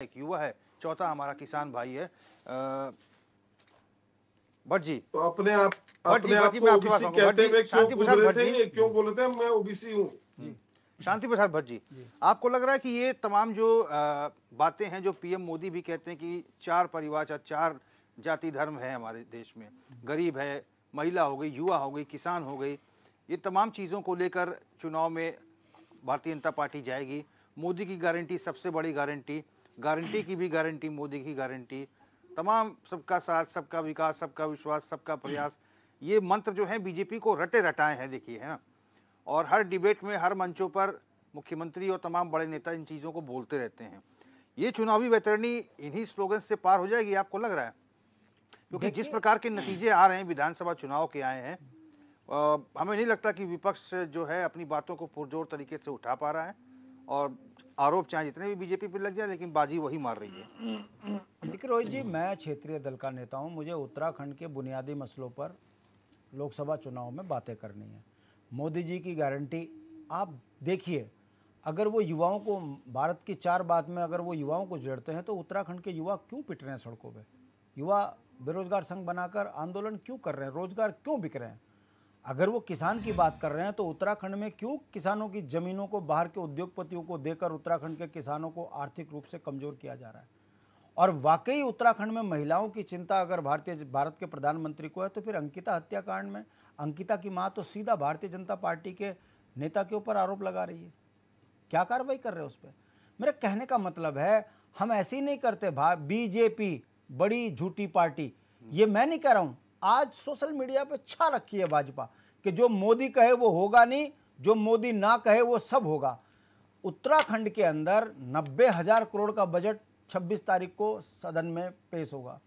एक युवा है, चौथा हमारा किसान भाई है भट्ट जी। तो अपने आप को ओबीसी कहते हुए क्यों पूछ रहे थे, ये क्यों बोले थे मैं ओबीसी हूँ? शांति प्रसाद भट्ट जी, आपको लग रहा है कि ये तमाम जो बातें हैं जो पीएम मोदी भी कहते हैं कि 4 परिवार, 4 जाति धर्म है हमारे देश में, गरीब है, महिला हो गई, युवा हो गई, किसान हो गई, ये तमाम चीज़ों को लेकर चुनाव में भारतीय जनता पार्टी जाएगी। मोदी की गारंटी सबसे बड़ी गारंटी की भी गारंटी, मोदी की गारंटी, तमाम सबका साथ, सबका विकास, सबका विश्वास, सबका प्रयास, ये मंत्र जो है बीजेपी को रटे रटाए हैं, देखिए, है ना। और हर डिबेट में, हर मंचों पर मुख्यमंत्री और तमाम बड़े नेता इन चीज़ों को बोलते रहते हैं। ये चुनावी वैतरणी इन्हीं स्लोगन से पार हो जाएगी, आपको लग रहा है? क्योंकि जिस प्रकार के नतीजे आ रहे हैं, विधानसभा चुनाव के आए हैं, हमें नहीं लगता कि विपक्ष जो है अपनी बातों को पुरजोर तरीके से उठा पा रहा है, और आरोप चाहे जितने भी बीजेपी पर लग जाए, लेकिन बाजी वही मार रही है। देखिए रोहित जी, मैं क्षेत्रीय दल का नेता हूं, मुझे उत्तराखंड के बुनियादी मसलों पर लोकसभा चुनाव में बातें करनी है। मोदी जी की गारंटी आप देखिए, अगर वो युवाओं को, भारत की 4 बात में अगर वो युवाओं को जोड़ते हैं तो उत्तराखंड के युवा क्यों पिट रहे हैं सड़कों पे? युवा बेरोजगार संघ बनाकर आंदोलन क्यों कर रहे हैं? रोजगार क्यों बिक रहे हैं? अगर वो किसान की बात कर रहे हैं तो उत्तराखंड में क्यों किसानों की जमीनों को बाहर के उद्योगपतियों को देकर उत्तराखंड के किसानों को आर्थिक रूप से कमजोर किया जा रहा है? और वाकई उत्तराखंड में महिलाओं की चिंता अगर भारत के प्रधानमंत्री को है तो फिर अंकिता हत्याकांड में अंकिता की मां तो सीधा भारतीय जनता पार्टी के नेता के ऊपर आरोप लगा रही है। क्या कार्रवाई कर रहे हैं उस पर? मेरे कहने का मतलब है, हम ऐसे ही नहीं करते। बीजेपी बड़ी झूठी पार्टी, ये मैं नहीं कह रहा हूं, आज सोशल मीडिया पे छा रखी है भाजपा कि जो मोदी कहे वो होगा नहीं, जो मोदी ना कहे वो सब होगा। उत्तराखंड के अंदर 90,000 करोड़ का बजट 26 तारीख को सदन में पेश होगा।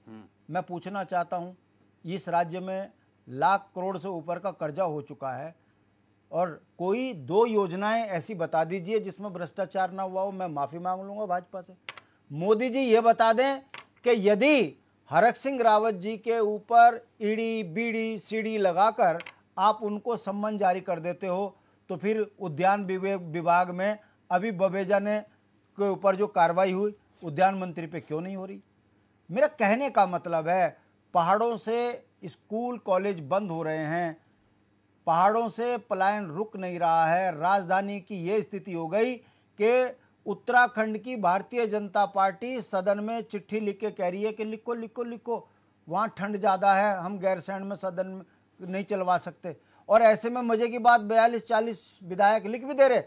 मैं पूछना चाहता हूं, इस राज्य में लाख करोड़ से ऊपर का कर्जा हो चुका है, और कोई 2 योजनाएं ऐसी बता दीजिए जिसमें भ्रष्टाचार ना हुआ हो, मैं माफी मांग लूंगा भाजपा से। मोदी जी ये बता दें कि यदि हरक सिंह रावत जी के ऊपर ईडी बीडी सीडी लगाकर आप उनको सम्मन जारी कर देते हो तो फिर उद्यान विभाग में अभी बबेजा ने के ऊपर जो कार्रवाई हुई, उद्यान मंत्री पे क्यों नहीं हो रही? मेरा कहने का मतलब है, पहाड़ों से स्कूल कॉलेज बंद हो रहे हैं, पहाड़ों से पलायन रुक नहीं रहा है। राजधानी की ये स्थिति हो गई कि उत्तराखंड की भारतीय जनता पार्टी सदन में चिट्ठी लिख के कह रही है कि लिखो लिखो लिखो, वहां ठंड ज्यादा है, हम गैरसैंण में सदन में नहीं चलवा सकते। और ऐसे में मजे की बात 42-40 विधायक लिख भी दे रहे।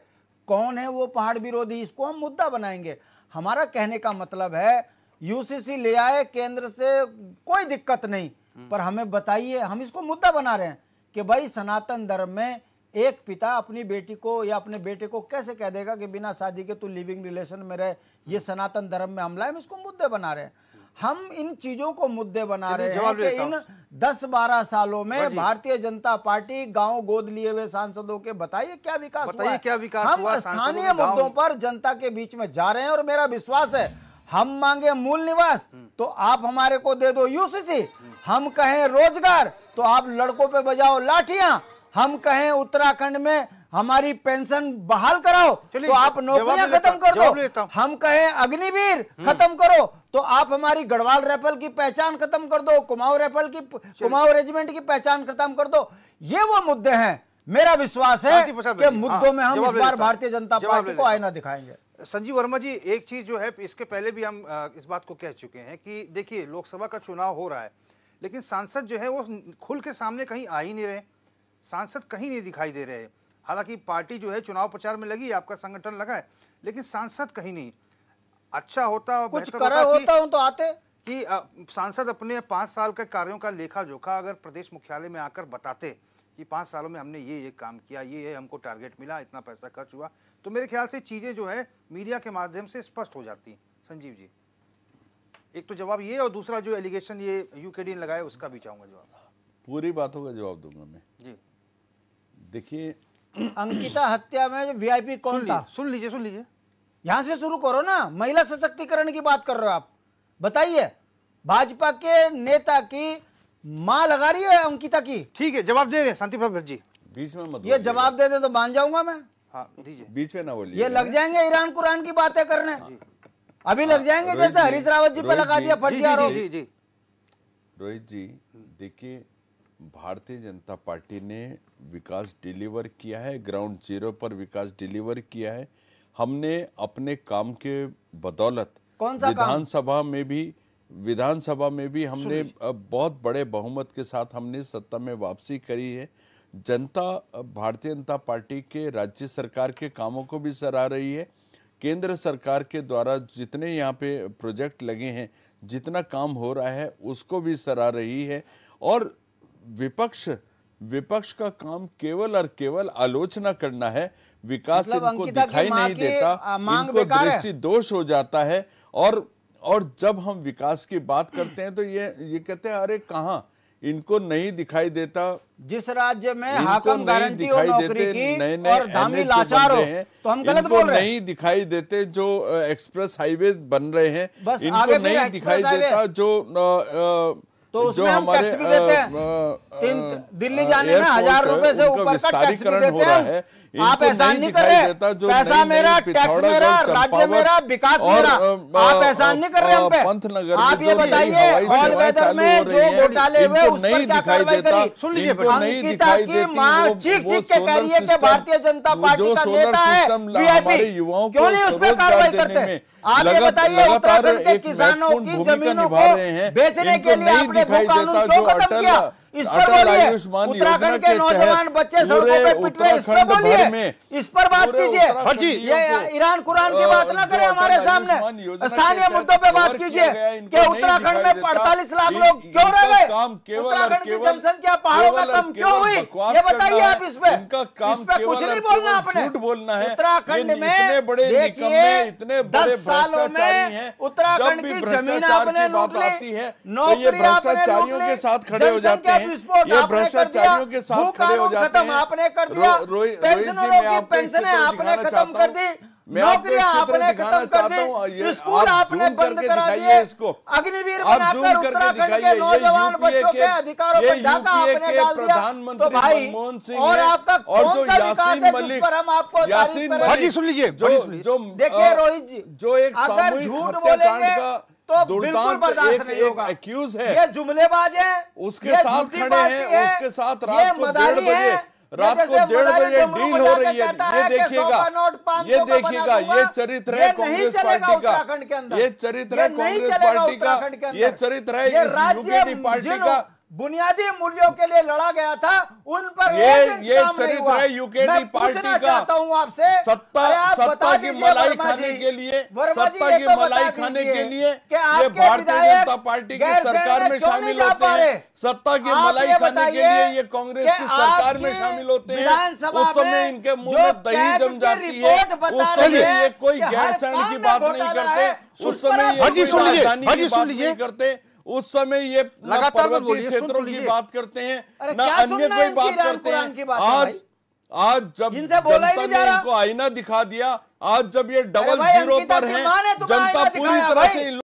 कौन है वो पहाड़ विरोधी? इसको हम मुद्दा बनाएंगे। हमारा कहने का मतलब है, यूसीसी ले आए केंद्र से, कोई दिक्कत नहीं, पर हमें बताइए, हम इसको मुद्दा बना रहे हैं कि भाई सनातन धर्म में एक पिता अपनी बेटी को या अपने बेटे को कैसे कह देगा कि बिना शादी के तू लिविंग रिलेशन में रहे, ये सनातन धर्म में हमला है। हम इसको मुद्दे बना रहे हैं, हम इन चीजों को मुद्दे बना रहे हैं कि इन 10-12 सालों में भारतीय जनता पार्टी गांव गोद लिए हुए सांसदों के बताइए क्या विकास हुआ है? क्या विकास हम हुआ? स्थानीय मुद्दों पर जनता के बीच में जा रहे हैं, और मेरा विश्वास है, हम मांगे मूल निवास तो आप हमारे को दे दो यूसीसी, हम कहें रोजगार तो आप लड़कों पे बजाओ लाठियां, हम कहें उत्तराखंड में हमारी पेंशन बहाल कराओ तो आप नौकरियां खत्म कर दो, हम कहें अग्निवीर खत्म करो तो आप हमारी गढ़वाल राइफल की पहचान खत्म कर दो, कुमाऊं रेजिमेंट की पहचान खत्म कर दो। ये वो मुद्दे हैं। मेरा विश्वास है कि मुद्दों में हम इस बार भारतीय जनता पार्टी को आईना दिखाएंगे। संजीव वर्मा जी, एक चीज जो है, इसके पहले भी हम इस बात को कह चुके हैं कि देखिए, लोकसभा का चुनाव हो रहा है, लेकिन सांसद जो है वो खुल के सामने कहीं आ ही नहीं रहे, सांसद कहीं नहीं दिखाई दे रहे। हालांकि पार्टी जो है चुनाव प्रचार में लगी, आपका संगठन लगा है, लेकिन सांसद कहीं नहीं। अच्छा होता, कुछ करा होता हूं तो आते कि सांसद अपने 5 साल के कार्यों का लेखा जोखा अगर प्रदेश मुख्यालय में आकर बताते कि 5 सालों में हमने ये काम किया, ये हमको टारगेट मिला, इतना पैसा खर्च हुआ, तो मेरे ख्याल से चीजें जो है मीडिया के माध्यम से स्पष्ट हो जाती। संजीव जी, एक तो जवाब ये, और दूसरा जो एलिगेशन ये यूकेडी ने लगाया उसका भी चाहूंगा जवाब। पूरी बातों का जवाब दूंगा मैं जी। देखिए, अंकिता हत्या में वीआईपी कौन था? सुन लीजिए, यहां से शुरू करो ना। महिला सशक्तिकरण की बात कर रहे हो आप, बताइए। भाजपा के नेता की मां लगा रही है अंकिता की। ठीक है, जवाब दे रहे शांति प्रसाद जी, बीच में मत ये जवाब दे दे तो मान जाऊंगा मैं। हाँ दीजिए, बीच में ना बोलिए, ये लग जाएंगे ईरान कुरान की बातें करने। अभी लग जाएंगे रोहित जैसे जी, हरीश रावत जी पे रोहित लगा जी, दिया जी फर्जी जी आरोप। जी जी रोहित जी, देखिए, भारतीय जनता पार्टी ने विकास डिलीवर किया है, ग्राउंड जीरो पर विकास डिलीवर किया है। हमने अपने काम के बदौलत कौन सा काम? विधानसभा में भी हमने बहुत बड़े बहुमत के साथ हमने सत्ता में वापसी करी है। जनता भारतीय जनता पार्टी के राज्य सरकार के कामों को भी सराह रही है। केंद्र सरकार के द्वारा जितने यहाँ पे प्रोजेक्ट लगे हैं, जितना काम हो रहा है, उसको भी सराह रही है। और विपक्ष का काम केवल और केवल आलोचना करना है। विकास मतलब इनको अंकिता की दिखाई मां नहीं की, देता, मांग इनको बेकार है। दृष्टि दोष हो जाता है। और जब हम विकास की बात करते हैं तो ये कहते हैं अरे कहाँ, इनको नहीं दिखाई देता। जिस राज्य में इनको हाकम नहीं गारंटी हो दिखाई नौकरी देते, की नए-नए और धामी NH जो लाचार बन हो, रहे हैं, तो हम गलत इनको बोल रहे हैं। नहीं दिखाई देते जो एक्सप्रेस हाईवे बन रहे हैं, बस इनको आगे फिर नहीं दिखाई एक्सप्रेस हाईवे। देता जो तो जो उसमें हम हमारे टैक्स भी देते हैं। दिल्ली जाने में 1000 रुपए से ऊपर का टैक्स भी देते हैं। आप एहसान नहीं कर रहे, पैसा मेरा, टैक्स मेरा, राज्य मेरा, विकास मेरा, आप एहसान नहीं कर रहे हम पे। आप ये बताइए ऑल वेदर में जो घोटाले हुए उस पर क्या कार्रवाई करी? सुन लीजिए, अंकिता की मां चीख चीख के कह रही है कि भारतीय जनता पार्टी का नेता है वीआईपी, क्यों नहीं उस पर कार्रवाई करते? आप ये बताइए उत्तराखंड के किसानों की जमीनों को बेचने के लिए आपने वो कानून क्यों खत्म किया? इस पर बोलिए। उत्तराखंड के नौजवान बच्चे सड़कों पे पिट रहे, इस पर बोलिए, इस पर बात कीजिए। ये ईरान कुरान की बात ना करें हमारे सामने, स्थानीय मुद्दों पे बात कीजिए कि उत्तराखंड में 48 लाख लोग क्यों रह गए, उत्तराखंड की जनसंख्या पहाड़ों में कम क्यों हुई, ये बताइए आप। इस पे कुछ नहीं बोलना आपने। उत्तराखंड में देखिए 10 सालों में उत्तराखंड की जमीन आपने लूट ली, नौकरी भ्रष्टाचारियों के साथ खड़े हो जाते हैं, ये भ्रष्टाचारियों के साथ खड़े हो जाते हैं। आपने कर दिया, पेंशनरों की पेंशनें आपने खत्म कर दी, नौकरियां आपने खत्म कर दी, स्कूल आपने बंद करा दिए, अग्निवीर बनाकर उत्तराखंड के नौजवान बच्चों के अधिकारों पर डाका आपने डाल दिया। तो भाई और आपका कौन सा विकास है जिस पर हम आपको तारीफ करें? भाजी सुन लीजिए, देखिए रोहित जी, जो एक अगर झूठ बोलेंगे तो बिल्कुल बर्दाश्त नहीं होगा। एक्यूज है, ये जुमलेबाज है, उसके साथ खड़े हैं, उसके साथ रात को 1:30 बजे डील हो रही है। ये देखिएगा, ये चरित्र है कांग्रेस पार्टी का, ये चरित्र है कांग्रेस पार्टी का, ये चरित्र है यूकेडी पार्टी का। बुनियादी मूल्यों के लिए लड़ा गया था, उन पर ये चरित्र है यूकेडी पार्टी का। चाहता हूं आपसे, सत्ता की मलाई खाने के लिए, सत्ता की मलाई खाने के लिए ये भारतीय जनता पार्टी की सरकार में शामिल होते हैं। सत्ता की मलाई खाने के लिए ये कांग्रेस की सरकार में शामिल होते हैं। उस समय इनके मुंह में दही जम जाती है, उस समय ये कोई गैरसैंण की बात नहीं करते, उस समय ये कोई राजधानी की बात नहीं करते, उस समय ये लगातार पर्वतीय क्षेत्रों की बात करते हैं, ना अन्य कोई बात करते हैं। आज जब जनता ने इनको आईना दिखा दिया, आज जब ये डबल जीरो पर है, जनता पूरी तरह से